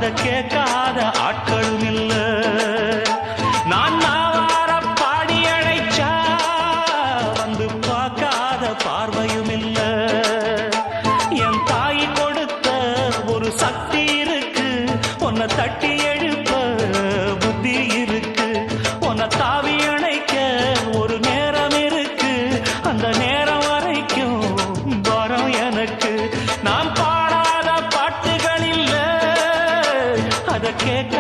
அத கேட்காத ஆட்களும் இல்ல. நான் நாவார பாடி அழைச்சா வந்து பார்க்காத பார்வையும் இல்ல. என் தாய் கொடுத்த ஒரு சக்தி இருக்கு, உன்னை தட்டி எழுப்ப புத்தி இருக்கு. உன்னை தாவி அணைக்க ஒரு நேரம் இருக்கு, அந்த நேரம் வரைக்கும் வரம் எனக்கு. நான் பாடாத பாட்டுகள் இல்ல, அத கேட்க